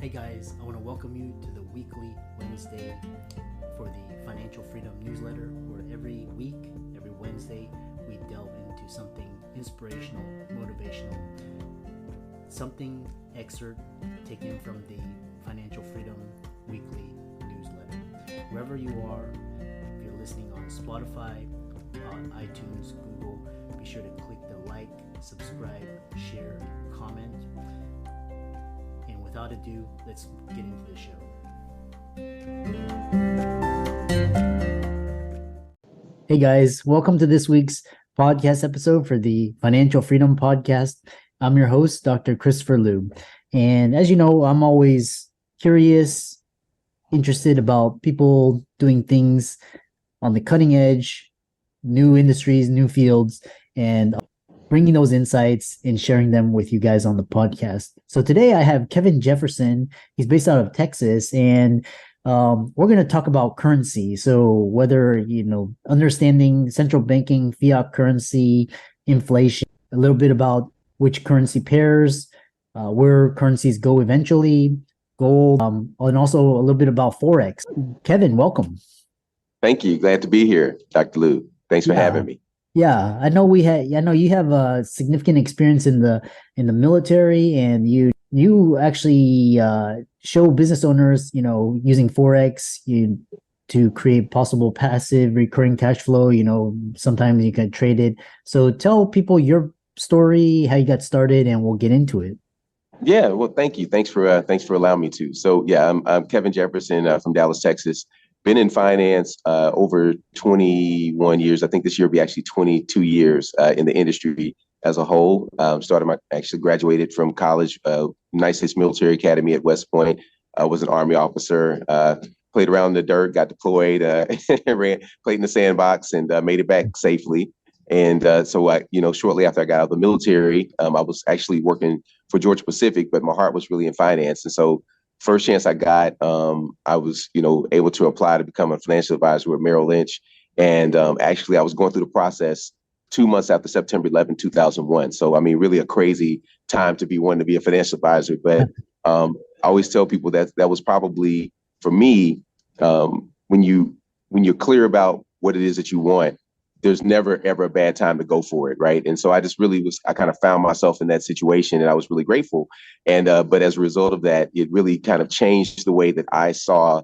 Hey guys, I want to welcome you to the weekly Wednesday for the Financial Freedom newsletter, where every week, every Wednesday, we delve into something inspirational, motivational, something excerpt taken from the Financial Freedom weekly newsletter. Wherever you are, if you're listening on Spotify, on iTunes, Google, be sure to click the like, subscribe, share, comment. And without ado, let's get into the show. Hey guys, welcome to this week's podcast episode for the Financial Freedom Podcast. I'm your host, Dr. Christopher Liu. And as you know, I'm always curious, interested about people doing things on the cutting edge, new industries, new fields, and bringing those insights and sharing them with you guys on the podcast. So today I have Kevin Jefferson. He's based out of Texas, and we're going to talk about currency. So whether, understanding central banking, fiat currency, inflation, a little bit about which currency pairs, where currencies go eventually, gold, and also a little bit about Forex. Kevin, welcome. Thank you. Glad to be here, Dr. Liu. Thanks for having me. Yeah, I know you have a significant experience in the military, and you actually show business owners, using Forex to create possible passive recurring cash flow. Sometimes you can trade it. So tell people your story, how you got started, and we'll get into it. Yeah, well, thank you. Thanks for allowing me to. So yeah, I'm Kevin Jefferson from Dallas, Texas. Been in finance over 21 years. I think this year will be actually 22 years in the industry as a whole. Actually graduated from college, nicest military academy at West Point. I was an Army officer, played around in the dirt, got deployed, played in the sandbox, and made it back safely. And so I, shortly after I got out of the military, I was actually working for Georgia Pacific, but my heart was really in finance. And so first chance I got, I was, able to apply to become a financial advisor with Merrill Lynch. And actually, I was going through the process 2 months after September 11, 2001. So, I mean, really a crazy time to be wanting to be a financial advisor. But I always tell people that was probably, for me, when you're clear about what it is that you want, there's never, ever a bad time to go for it. Right. And so I kind of found myself in that situation, and I was really grateful. And but as a result of that, it really kind of changed the way that I saw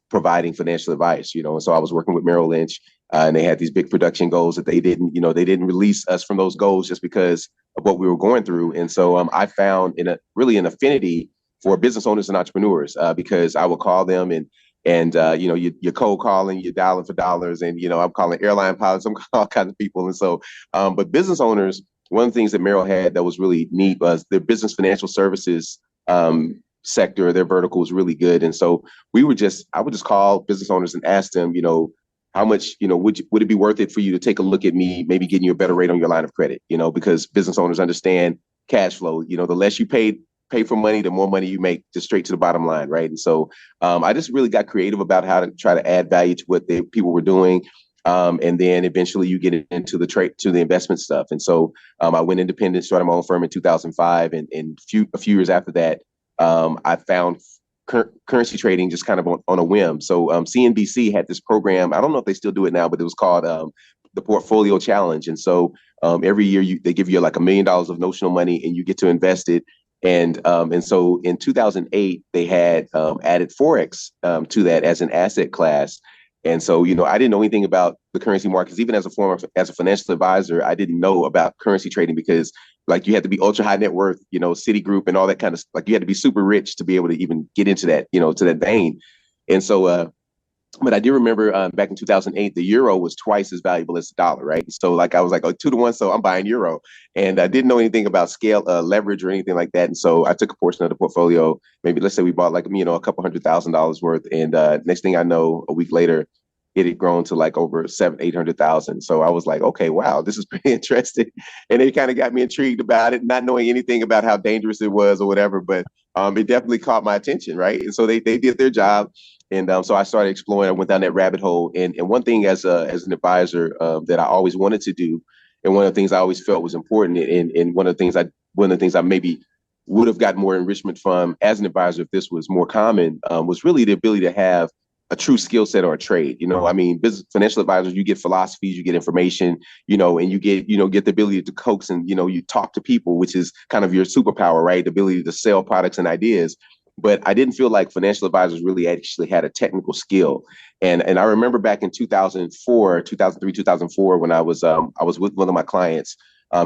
providing financial advice, And so I was working with Merrill Lynch, and they had these big production goals that they didn't release us from those goals just because of what we were going through. And so I found an affinity for business owners and entrepreneurs because I would call them and you're cold calling, you're dialing for dollars, and I'm calling airline pilots, I'm calling all kinds of people. And so, but business owners, one of the things that Merrill had that was really neat was their business financial services sector. Their vertical was really good, and so I would just call business owners and ask them, how much, would it be worth it for you to take a look at me, maybe getting you a better rate on your line of credit, because business owners understand cash flow. The less you pay for money, the more money you make, just straight to the bottom line, right? And so I just really got creative about how to try to add value to what the people were doing. And then eventually you get into the investment stuff. And so I went independent, started my own firm in 2005. And a few years after that, I found currency trading just kind of on a whim. So CNBC had this program. I don't know if they still do it now, but it was called the Portfolio Challenge. And so every year they give you like $1 million of notional money, and you get to invest it. And so in 2008, they had added Forex to that as an asset class. And so, I didn't know anything about the currency markets. Even as a financial advisor, I didn't know about currency trading because you had to be ultra high net worth, Citigroup and all that kind of stuff. You had to be super rich to be able to even get into that, to that vein. And so but I do remember back in 2008, the euro was twice as valuable as the dollar, right? So I was like, 2-to-1, so I'm buying euro. And I didn't know anything about scale, leverage or anything like that. And so I took a portion of the portfolio. Maybe let's say we bought a couple $100,000 worth. And next thing I know, a week later, it had grown to over 700,000-800,000. So I was like, okay, wow, this is pretty interesting. And it kind of got me intrigued about it, not knowing anything about how dangerous it was or whatever, but it definitely caught my attention, right? And so they did their job. And so I started exploring. I went down that rabbit hole. And one thing as an advisor that I always wanted to do, and one of the things I always felt was important, and one of the things I maybe would have gotten more enrichment from as an advisor if this was more common, was really the ability to have a true skill set or a trade. I mean, business financial advisors, you get philosophies, you get information, and get the ability to coax and, you talk to people, which is kind of your superpower, right? The ability to sell products and ideas. But I didn't feel like financial advisors really actually had a technical skill. And I remember back in 2003, 2004, when I was with one of my clients.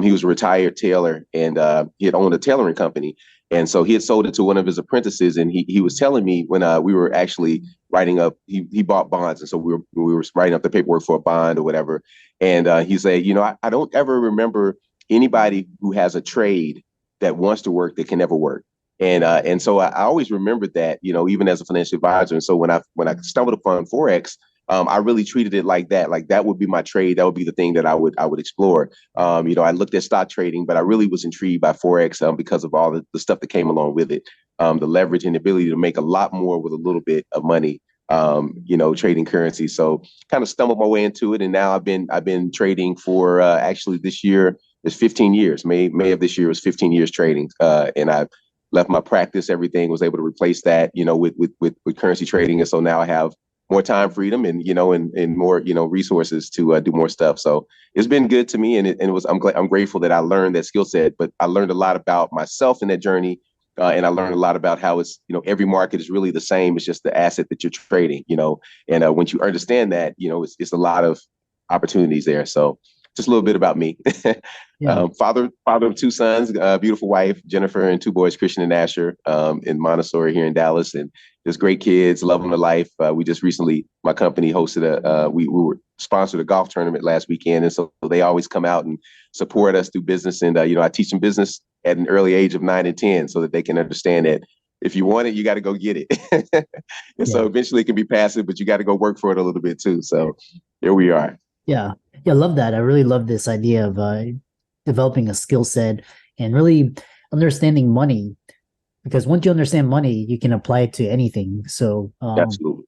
He was a retired tailor, and he had owned a tailoring company. And so he had sold it to one of his apprentices. And he was telling me when we were actually writing up, he bought bonds. And so we were writing up the paperwork for a bond or whatever. And he said, I don't ever remember anybody who has a trade that wants to work that can never work. And so I always remembered that, even as a financial advisor. And so when I stumbled upon Forex, I really treated it like that. Like that would be my trade. That would be the thing that I would explore. I looked at stock trading, but I really was intrigued by Forex because of all the stuff that came along with it. The leverage and the ability to make a lot more with a little bit of money. Trading currency. So kind of stumbled my way into it, and now I've been trading for actually this year is 15 years. May of this year was 15 years trading, and I've left my practice. Everything was able to replace that, with currency trading, and so now I have more time freedom and and more resources to do more stuff. So it's been good to me, and I'm grateful that I learned that skill set. But I learned a lot about myself in that journey, and I learned a lot about how it's every market is really the same. It's just the asset that you're trading, and once you understand that, it's a lot of opportunities there. So just a little bit about me. Yeah. Father of two sons, beautiful wife, Jennifer, and two boys, Christian and Asher, in Montessori here in Dallas, and just great kids, love them to life. We just recently, my company hosted we were sponsored a golf tournament last weekend, and so they always come out and support us through business. And I teach them business at an early age of 9 and 10, so that they can understand that if you want it, you got to go get it. And so eventually it can be passive, but you got to go work for it a little bit too. So here we are. Yeah. I love that. I really love this idea of developing a skill set and really understanding money, because once you understand money, you can apply it to anything. So, Absolutely.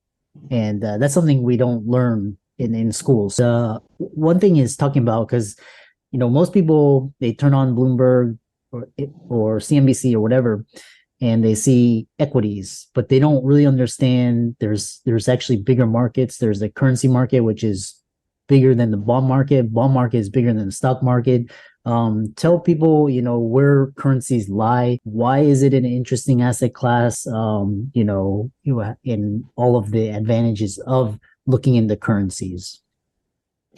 and that's something we don't learn in schools. One thing is talking about, because, most people, they turn on Bloomberg or CNBC or whatever, and they see equities, but they don't really understand there's actually bigger markets. There's the currency market, which is bigger than the bond market. Bond market is bigger than the stock market. Tell people, where currencies lie. Why is it an interesting asset class? In all of the advantages of looking into currencies.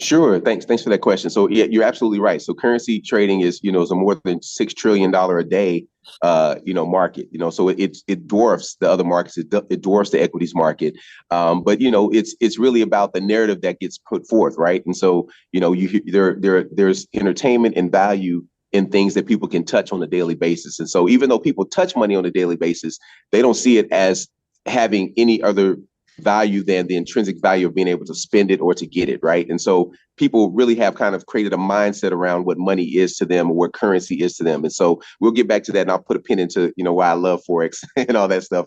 Sure. Thanks for that question. So yeah, you're absolutely right. So currency trading is a more than $6 trillion a day, market. So it dwarfs the other markets. It dwarfs the equities market. But it's really about the narrative that gets put forth, right? And so there's entertainment and value in things that people can touch on a daily basis. And so even though people touch money on a daily basis, they don't see it as having any other value than the intrinsic value of being able to spend it or to get it, right? And so people really have kind of created a mindset around what money is to them or what currency is to them. And so we'll get back to that, and I'll put a pin into why I love Forex and all that stuff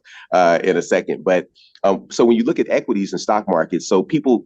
in a second. But so when you look at equities and stock markets, so people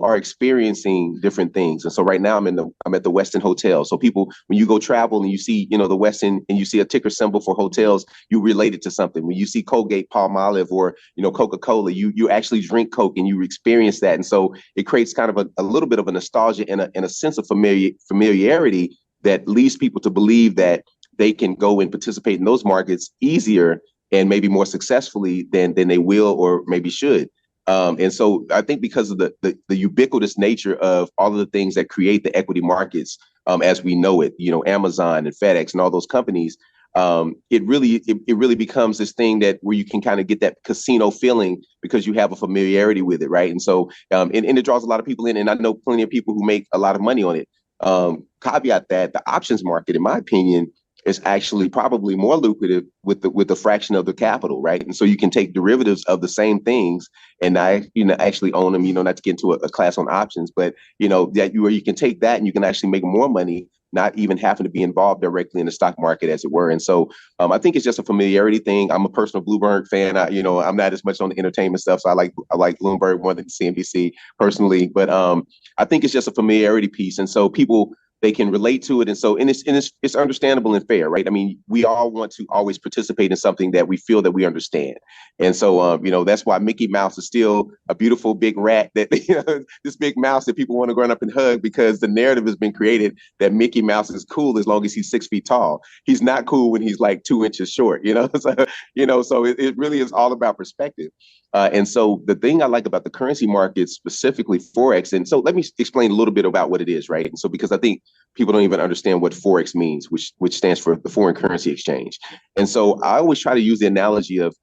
are experiencing different things. And so right now I'm at the Westin Hotel. So people, when you go travel and you see the Westin and you see a ticker symbol for hotels, you relate it to something. When you see Colgate Palmolive or Coca-Cola, you actually drink Coke and you experience that. And so it creates kind of a little bit of a nostalgia and a sense of familiarity that leads people to believe that they can go and participate in those markets easier and maybe more successfully than they will or maybe should. And so I think because of the ubiquitous nature of all of the things that create the equity markets as we know it, Amazon and FedEx and all those companies, it really becomes this thing that where you can kind of get that casino feeling because you have a familiarity with it, right? And so and it draws a lot of people in, and I know plenty of people who make a lot of money on it. Caveat that the options market, in my opinion, is actually probably more lucrative with the fraction of the capital, right? And so you can take derivatives of the same things and actually own them, not to get into a class on options, but that you can take that and you can actually make more money, not even having to be involved directly in the stock market, as it were. And so I think it's just a familiarity thing. I'm a personal Bloomberg fan. I'm not as much on the entertainment stuff, so I like Bloomberg more than CNBC personally. But I think it's just a familiarity piece. And so people they can relate to it. And it's understandable and fair, right? I mean, we all want to always participate in something that we feel that we understand. And so, that's why Mickey Mouse is still a beautiful big rat that, this big mouse that people want to run up and hug, because the narrative has been created that Mickey Mouse is cool as long as he's 6 feet tall. He's not cool when he's like 2 inches short, so it really is all about perspective. And so the thing I like about the currency market, specifically Forex, and so let me explain a little bit about what it is, right? And so, because I think people don't even understand what Forex means, which stands for the foreign currency exchange. And so I always try to use the analogy of,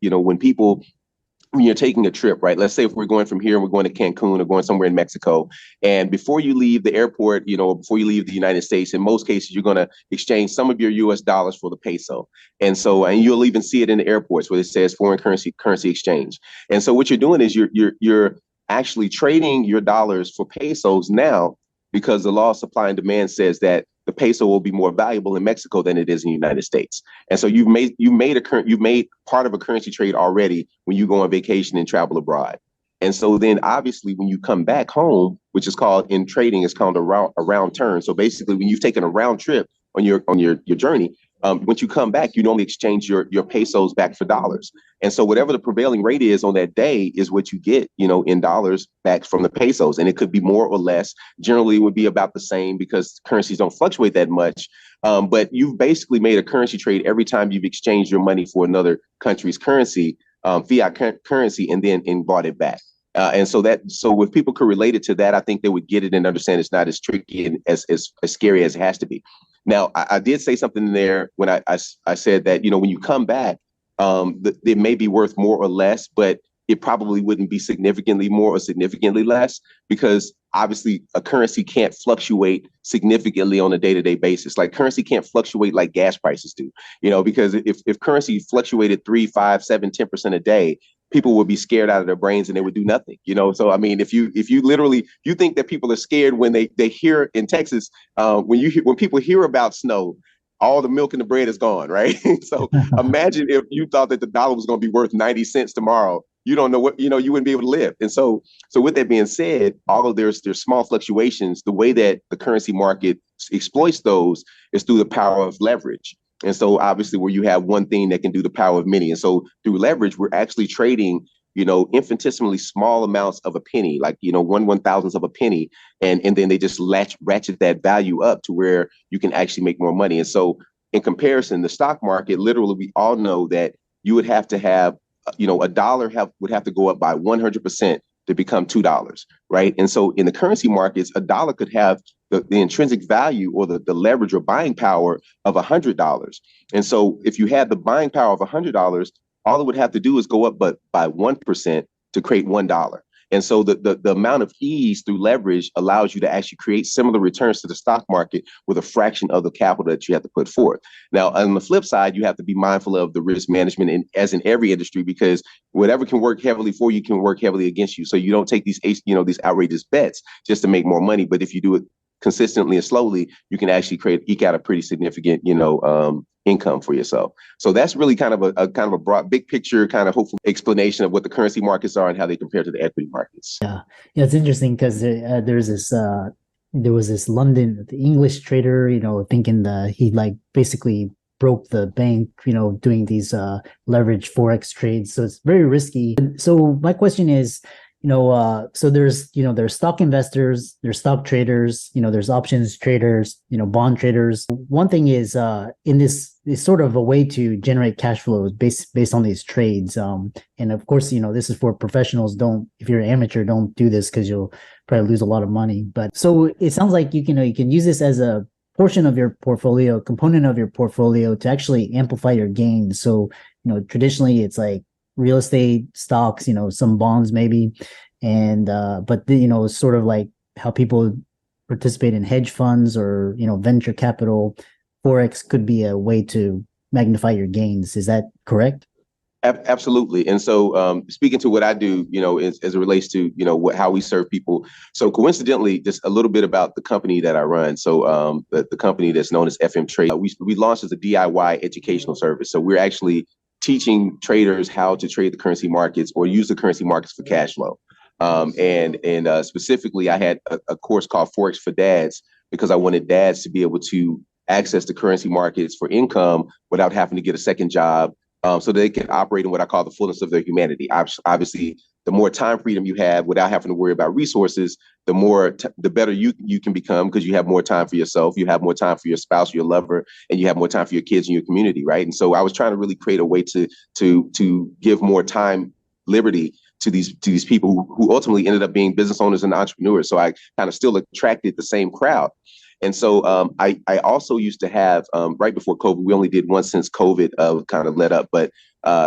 when you're taking a trip, right? Let's say if we're going from here and we're going to Cancun or going somewhere in Mexico, and before you leave the airport, before you leave the United States, in most cases, you're going to exchange some of your US dollars for the peso. And you'll even see it in the airports where it says foreign currency exchange. And so what you're doing is you're actually trading your dollars for pesos now, because the law of supply and demand says that the peso will be more valuable in Mexico than it is in the United States. And so you've made part of a currency trade already when you go on vacation and travel abroad. And so then obviously when you come back home, which is called in trading, it's called a round turn. So basically when you've taken a round trip on your journey, once you come back, you normally exchange your pesos back for dollars. And so whatever the prevailing rate is on that day is what you get, in dollars back from the pesos. And it could be more or less. Generally, it would be about the same because currencies don't fluctuate that much. But you've basically made a currency trade every time you've exchanged your money for another country's currency, fiat currency, and then bought it back. And so if people could relate it to that, I think they would get it and understand it's not as tricky and as scary as it has to be. Now, I did say something there when I said that, when you come back, it may be worth more or less, but it probably wouldn't be significantly more or significantly less, because obviously a currency can't fluctuate significantly on a day-to-day basis. Like currency can't fluctuate like gas prices do, because if currency fluctuated 3, 5, 7, 10% a day, people would be scared out of their brains and they would do nothing, So, I mean, if you think that people are scared when they hear in Texas, when people hear about snow, all the milk and the bread is gone, right? So imagine if you thought that the dollar was going to be worth 90 cents tomorrow. You don't know what, you wouldn't be able to live. And so with that being said, although there's small fluctuations, the way that the currency market exploits those is through the power of leverage. And so obviously where you have one thing that can do the power of many. And so through leverage, we're actually trading, infinitesimally small amounts of a penny, like, 1/1000th of a penny. And then they just ratchet that value up to where you can actually make more money. And so in comparison, the stock market, literally, we all know that you would have to have, a dollar would have to go up by 100% to become $2, right? And so in the currency markets, a dollar could have the intrinsic value or the leverage or buying power of $100. And so if you had the buying power of $100, all it would have to do is go up but by 1% to create $1. And so the amount of ease through leverage allows you to actually create similar returns to the stock market with a fraction of the capital that you have to put forth. Now, on the flip side, you have to be mindful of the risk management, and as in every industry, because whatever can work heavily for you can work heavily against you. So you don't take these outrageous bets just to make more money. But if you do it consistently and slowly, you can actually eke out a pretty significant, income for yourself. So that's really kind of a broad, big picture, kind of hopeful explanation of what the currency markets are and how they compare to the equity markets. Yeah, it's interesting because there was this London English trader, thinking that he basically broke the bank, doing these leverage Forex trades. So it's very risky. So my question is, so there's stock investors, there's stock traders, there's options traders, bond traders. One thing is in this is sort of a way to generate cash flows based on these trades. And of course, this is for professionals. If you're an amateur, don't do this because you'll probably lose a lot of money. But so it sounds like you can use this as a portion of your portfolio, component of your portfolio to actually amplify your gains. So, traditionally it's like real estate, stocks, some bonds maybe. And, but sort of like how people participate in hedge funds or, venture capital, Forex could be a way to magnify your gains. Is that correct? Absolutely. And so speaking to what I do, as it relates to, how we serve people. So coincidentally, just a little bit about the company that I run. So the company that's known as FM Trade, we launched as a DIY educational service. So we're actually teaching traders how to trade the currency markets or use the currency markets for cash flow. And specifically, I had a course called Forex for Dads, because I wanted dads to be able to access the currency markets for income without having to get a second job, so they can operate in what I call the fullness of their humanity. Obviously, the more time freedom you have without having to worry about resources, the better you can become, because you have more time for yourself, you have more time for your spouse, your lover, and you have more time for your kids and your community, right? And so I was trying to really create a way to give more time, liberty to these people who ultimately ended up being business owners and entrepreneurs. So I kind of still attracted the same crowd. And so I also used to have, right before COVID, we only did one since COVID kind of let up, but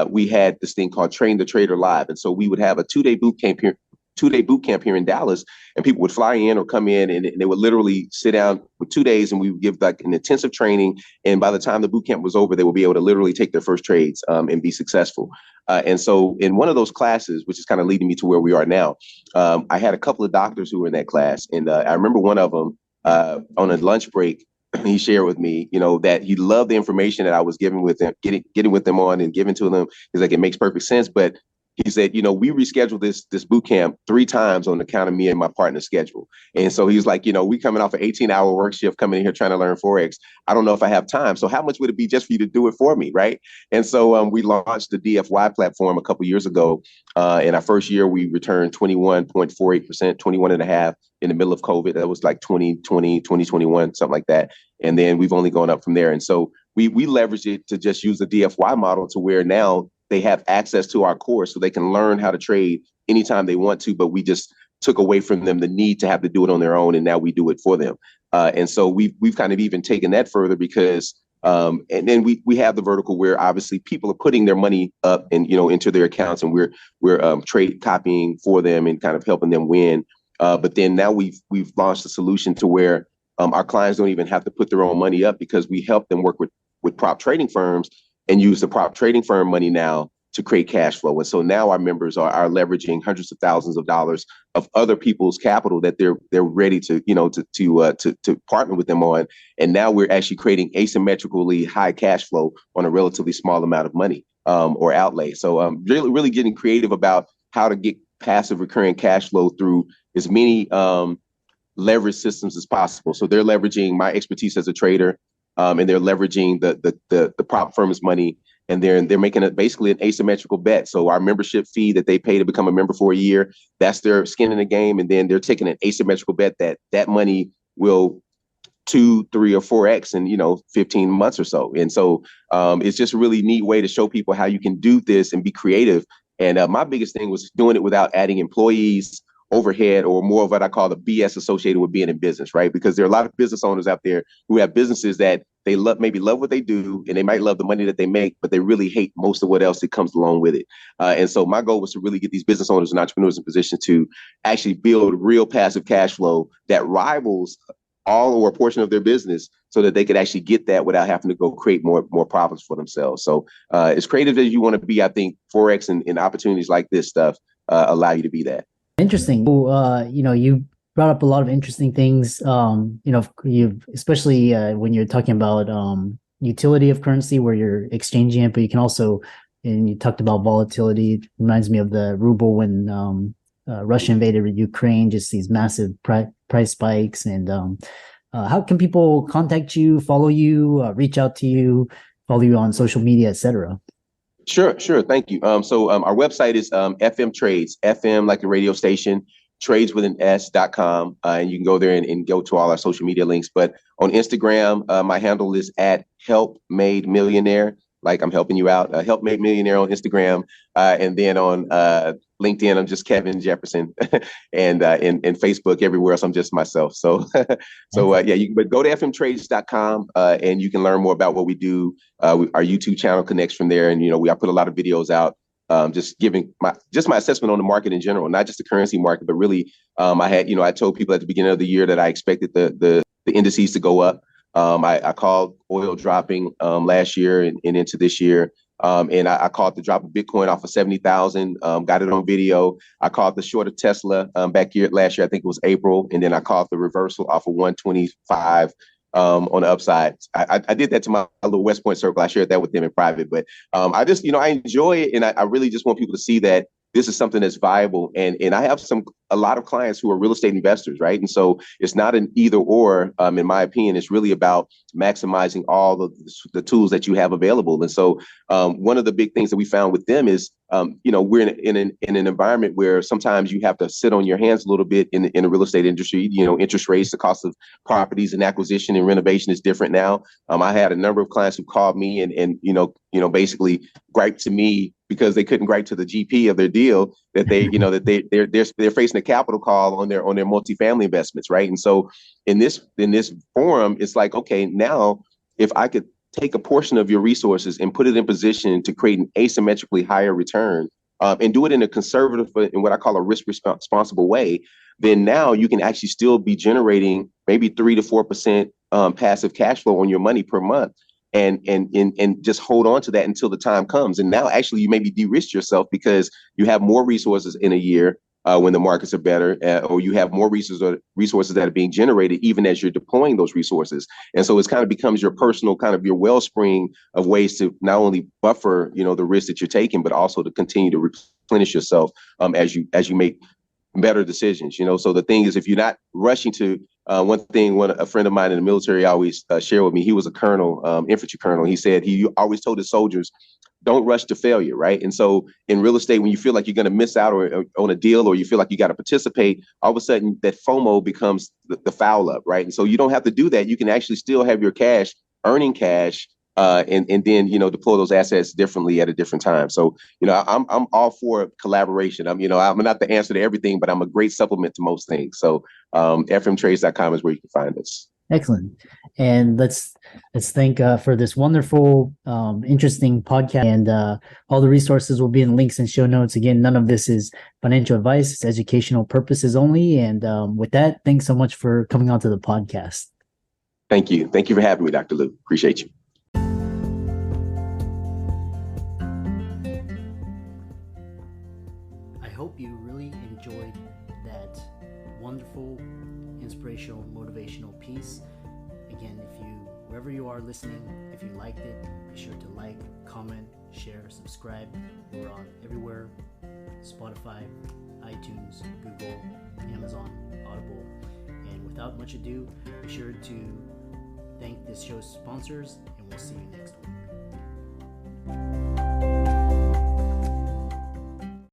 we had this thing called Train the Trader Live. And so we would have a 2-day boot camp here in Dallas, and people would fly in or come in, and they would literally sit down for 2 days, and we would give like an intensive training. And by the time the boot camp was over, they would be able to literally take their first trades and be successful. And so in one of those classes, which is kind of leading me to where we are now, I had a couple of doctors who were in that class. And I remember one of them, on a lunch break, he shared with me, that he loved the information that I was giving with them, getting with them on and giving to them. He's like, it makes perfect sense. But he said, we rescheduled this boot camp 3 times on account of me and my partner's schedule. And so he's like, we coming off an 18-hour work shift, coming in here trying to learn Forex. I don't know if I have time. So how much would it be just for you to do it for me, right? And so we launched the DFY platform a couple of years ago. In our first year, we returned 21.48%, 21.5% in the middle of COVID. That was like 2020, 2021, something like that. And then we've only gone up from there. And so we leveraged it to just use the DFY model to where now they have access to our course, so they can learn how to trade anytime they want to, but we just took away from them the need to have to do it on their own, and now we do it for them. And so we've kind of even taken that further, because and then we have the vertical where obviously people are putting their money up and into their accounts, and we're trade copying for them and kind of helping them win. But then now we've launched a solution to where our clients don't even have to put their own money up, because we help them work with prop trading firms and use the prop trading firm money now to create cash flow. And so now our members are leveraging hundreds of thousands of dollars of other people's capital that they're ready to partner with them on. And now we're actually creating asymmetrically high cash flow on a relatively small amount of money or outlay. So really getting creative about how to get passive recurring cash flow through as many leverage systems as possible. So they're leveraging my expertise as a trader, and they're leveraging the prop firm's money, and they're making it basically an asymmetrical bet. So our membership fee that they pay to become a member for a year, that's their skin in the game, and then they're taking an asymmetrical bet that money will 2, 3, or 4x in 15 months or so. And so it's just a really neat way to show people how you can do this and be creative. And my biggest thing was doing it without adding employees, overhead, or more of what I call the BS associated with being in business, right? Because there are a lot of business owners out there who have businesses that they maybe love what they do, and they might love the money that they make, but they really hate most of what else that comes along with it. And so my goal was to really get these business owners and entrepreneurs in position to actually build real passive cash flow that rivals all or a portion of their business, so that they could actually get that without having to go create more problems for themselves. So as creative as you want to be, I think Forex and opportunities like this stuff allow you to be that. Interesting. So, you brought up a lot of interesting things. You especially when you're talking about utility of currency, where you're exchanging it, but you can also, and you talked about volatility. It reminds me of the ruble when Russia invaded Ukraine. Just these massive price spikes. And how can people contact you, follow you, reach out to you, follow you on social media, etc.? Sure. Thank you. So our website is FM Trades, FM like the radio station, trades with an S.com. And you can go there and go to all our social media links. But on Instagram, my handle is at Help Made Millionaire. Like I'm helping you out. Help Made Millionaire on Instagram. And then on LinkedIn, I'm just Kevin Jefferson. And in Facebook, everywhere else, I'm just myself. So but go to fmtrades.com and you can learn more about what we do. Our YouTube channel connects from there. And, I put a lot of videos out, just giving my assessment on the market in general, not just the currency market, but really I told people at the beginning of the year that I expected the indices to go up. I called oil dropping last year and into this year. And I caught the drop of Bitcoin off of 70,000, got it on video. I caught the short of Tesla last year, I think it was April. And then I caught the reversal off of 125 on the upside. I did that to my little West Point circle. I shared that with them in private. But I just, I enjoy it. And I really just want people to see that this is something that's viable. And I have some a lot of clients who are real estate investors, right? And so it's not an either or, in my opinion. It's really about maximizing all the tools that you have available. And so one of the big things that we found with them is, we're in an environment where sometimes you have to sit on your hands a little bit in the real estate industry. Interest rates, the cost of properties and acquisition and renovation is different now. I had a number of clients who called me and basically griped to me because they couldn't gripe to the GP of their deal that they're facing a capital call on their multifamily investments, right? And so in this forum, it's like, okay, now if I could take a portion of your resources and put it in position to create an asymmetrically higher return, and do it in a conservative, in what I call a risk responsible way, then now you can actually still be generating maybe 3 to 4% passive cash flow on your money per month. And just hold on to that until the time comes. And now actually you maybe de-risk yourself because you have more resources in a year when the markets are better, or you have more resources that are being generated even as you're deploying those resources. And so it's kind of becomes your personal kind of your wellspring of ways to not only buffer, the risk that you're taking, but also to continue to replenish yourself as you make better decisions. So the thing is, if you're not rushing to a friend of mine in the military always shared with me, he was a colonel, infantry colonel. He said he always told his soldiers, don't rush to failure, right? And so in real estate, when you feel like you're going to miss out or on a deal, or you feel like you got to participate, all of a sudden that FOMO becomes the foul up, right? And so you don't have to do that. You can actually still have your cash, earning cash, and then deploy those assets differently at a different time. So I'm all for collaboration. I'm not the answer to everything, but I'm a great supplement to most things. So fmtrades.com is where you can find us. Excellent. And let's thank for this wonderful, interesting podcast. And all the resources will be in links and show notes. Again, none of this is financial advice; it's educational purposes only. And with that, thanks so much for coming on to the podcast. Thank you. Thank you for having me, Dr. Lou. Appreciate you. I hope you really enjoyed that wonderful, inspirational, motivational piece. Again, wherever you are listening, if you liked it, be sure to like, comment, share, subscribe. We're on everywhere: Spotify, iTunes, Google, Amazon, Audible. And without much ado, be sure to thank this show's sponsors, and we'll see you next week.